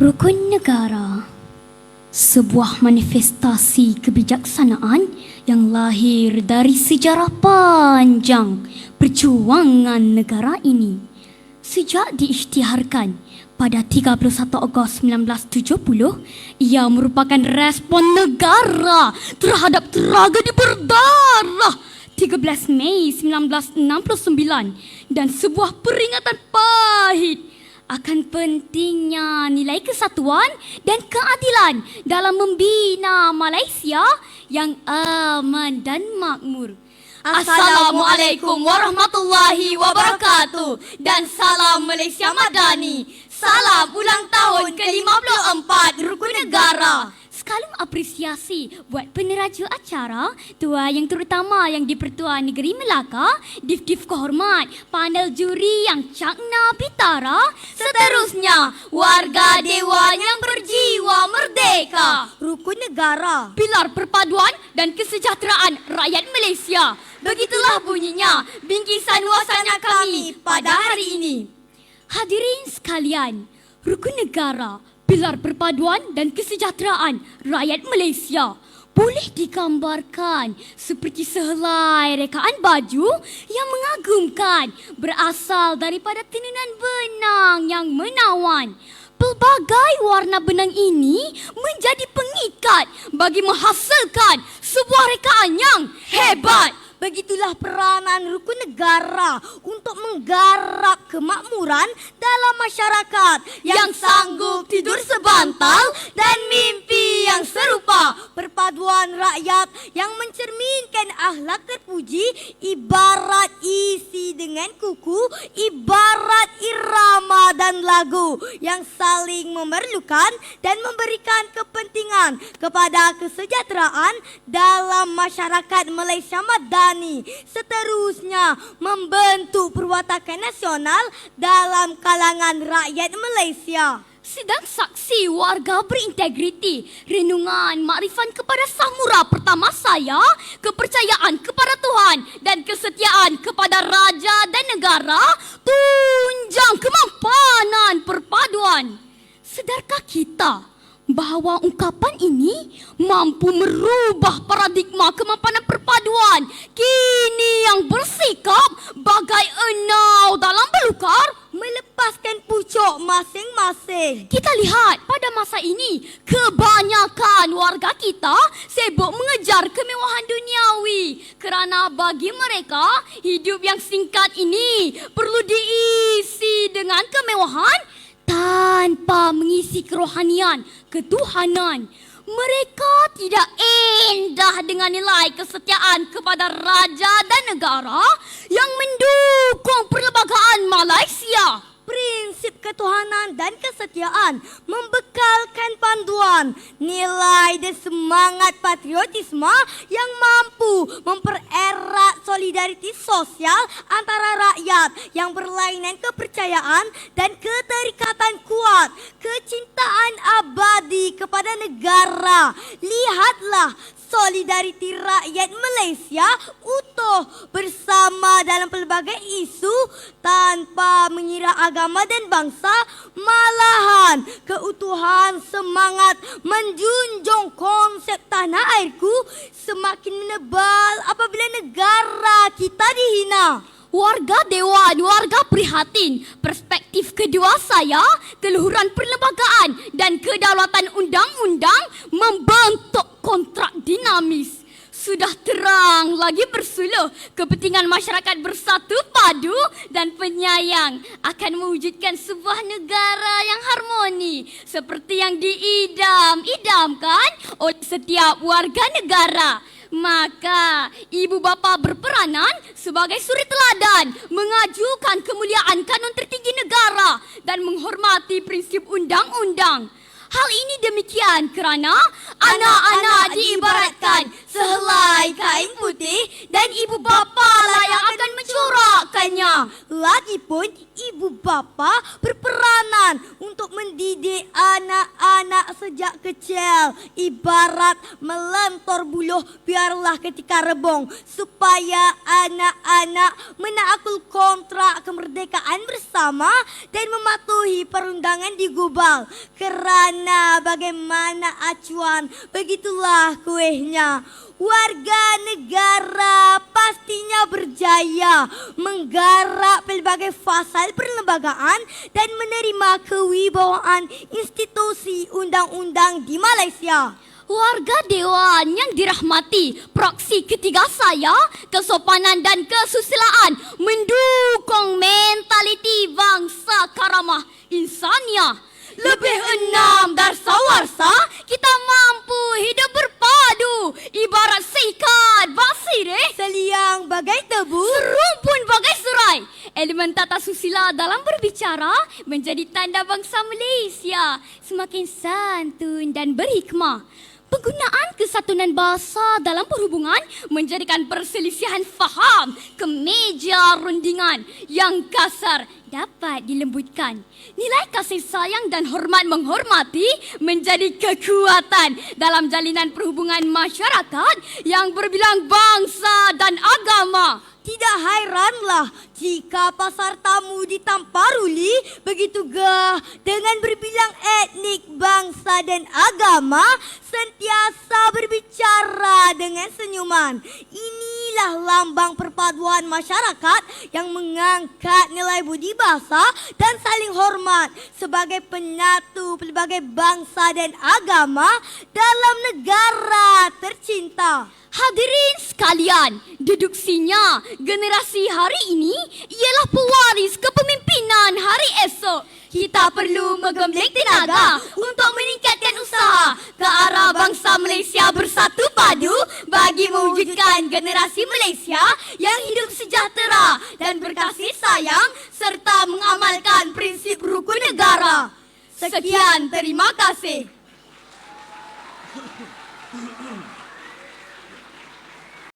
Rukun negara, sebuah manifestasi kebijaksanaan yang lahir dari sejarah panjang perjuangan negara ini. Sejak diisytiharkan pada 31 Ogos 1970, ia merupakan respon negara terhadap tragedi berdarah 13 Mei 1969 dan sebuah peringatan pahit akan pentingnya nilai kesatuan dan keadilan dalam membina Malaysia yang aman dan makmur. Assalamualaikum warahmatullahi wabarakatuh dan salam Malaysia Madani. Salam ulang tahun ke-54 Rukun Negara. Sekalim apresiasi buat peneraja acara, Tua Yang Terutama Yang di-Pertuan Negeri Melaka, Dif-Dif Kehormat, panel juri yang cakna pitara, seterusnya warga dewan yang berjiwa merdeka. Rukun negara, Pilar perpaduan dan kesejahteraan rakyat Malaysia. Begitulah bunyinya bingkisan wasana kami pada hari ini. Hadirin sekalian, Rukun Negara, pilar perpaduan dan kesejahteraan rakyat Malaysia boleh digambarkan seperti sehelai rekaan baju yang mengagumkan berasal daripada tenunan benang yang menawan. Pelbagai warna benang ini menjadi pengikat bagi menghasilkan sebuah rekaan yang hebat. begitulah peranan rukun negara untuk menggarap kemakmuran dalam masyarakat yang sanggup tidur sebantal dan mimpi yang serupa. Perpaduan rakyat yang mencerminkan akhlak terpuji, ibarat isi dengan kuku, ibarat irama dan lagu yang saling memerlukan dan memberikan kepentingan kepada kesejahteraan dalam masyarakat Malaysia Madani. Seterusnya membentuk perwatakan nasional dalam kalangan rakyat Malaysia. Sedang saksi warga berintegriti, renungan makrifan kepada Samura pertama saya, kepercayaan kepada Tuhan dan kesetiaan kepada raja dan negara, tunjang kemampanan perpaduan. Sedarkah kita bahawa ungkapan ini mampu merubah paradigma kemampanan perpaduan kini yang bersikap bagai enau dalam belukar, melepaskan pucuk masing-masing? Kita lihat pada masa ini kebanyakan warga kita sibuk mengejar kemewahan duniawi kerana bagi mereka hidup yang singkat ini perlu diisi dengan kemewahan tanpa mengisi kerohanian, ketuhanan. Mereka tidak indah dengan nilai kesetiaan kepada raja dan negara yang mendukung perlembagaan Malaysia. Prinsip ketuhanan dan kesetiaan membekalkan panduan, nilai dan semangat patriotisme yang mampu mempererat solidariti sosial antara rakyat yang berlainan kepercayaan dan keterikatan kuat, kecintaan abadi kepada negara. Lihatlah solidariti rakyat Malaysia utuh bersama dalam pelbagai isu tanpa mengira agama dan bangsa, malahan keutuhan semangat menjunjung konsep tanah airku semakin menebal apabila negara kita dihina. Warga dewan, warga prihatin. Perspektif kedua saya, keluhuran perlembagaan dan kedaulatan undang-undang membentuk kontrak dinamis. Sudah terang lagi bersuluh kepentingan masyarakat bersatu padu dan penyayang akan mewujudkan sebuah negara yang harmoni seperti yang diidam-idamkan oleh setiap warga negara. Maka ibu bapa berperanan sebagai suri teladan mengajukan kemuliaan kanun tertinggi negara dan menghormati prinsip undang-undang. Hal ini demikian kerana anak-anak diibaratkan sehelai kain putih dan ibu bapa lah yang akan mencorakkannya. Lagipun ibu bapa berperanan untuk mendidik anak-anak sejak kecil. Ibarat melentor buluh biarlah ketika rebong, supaya anak-anak menaakul kontrak kemerdekaan bersama dan mematuhi perundangan di Gubal. Kerana bagaimana acuan, begitulah kuehnya. Warga negara pastinya berjaya menggarap pelbagai fasal perlembagaan dan menerima kewibawaan institusi undang-undang di Malaysia. Warga Dewan yang dirahmati, proksi ketiga saya, kesopanan dan kesusilaan mendukung mentaliti bangsa karamah insaniah. Lebih enam darsawarsa, kita mampu hidup berpadu, ibarat seikat basireh, Seliang bagai tebu, serumpun bagai surai. Elemen tata susila dalam berbicara menjadi tanda bangsa Malaysia semakin santun dan berhikmah. Penggunaan kesatuan bahasa dalam perhubungan menjadikan perselisihan faham ke meja rundingan yang kasar dapat dilembutkan. Nilai kasih sayang dan hormat menghormati menjadi kekuatan dalam jalinan perhubungan masyarakat yang berbilang bangsa dan agama. Tidak hairanlah jika pasar tamu di Tamparuli begitu gah dengan berbilang etnik, bangsa dan agama sentiasa berbicara dengan senyuman. Inilah lambang perpaduan masyarakat yang mengangkat nilai budi bahasa dan saling hormat sebagai penyatu pelbagai bangsa dan agama dalam negara tercinta. Hadirin sekalian, deduksinya generasi hari ini ialah pewaris kepemimpinan hari esok. Kita perlu menggembleng tenaga untuk meningkatkan usaha ke arah bangsa Malaysia bersatu padu bagi mewujudkan generasi Malaysia yang hidup sejahtera dan berkasih sayang serta mengamalkan prinsip rukun negara. Sekian, terima kasih.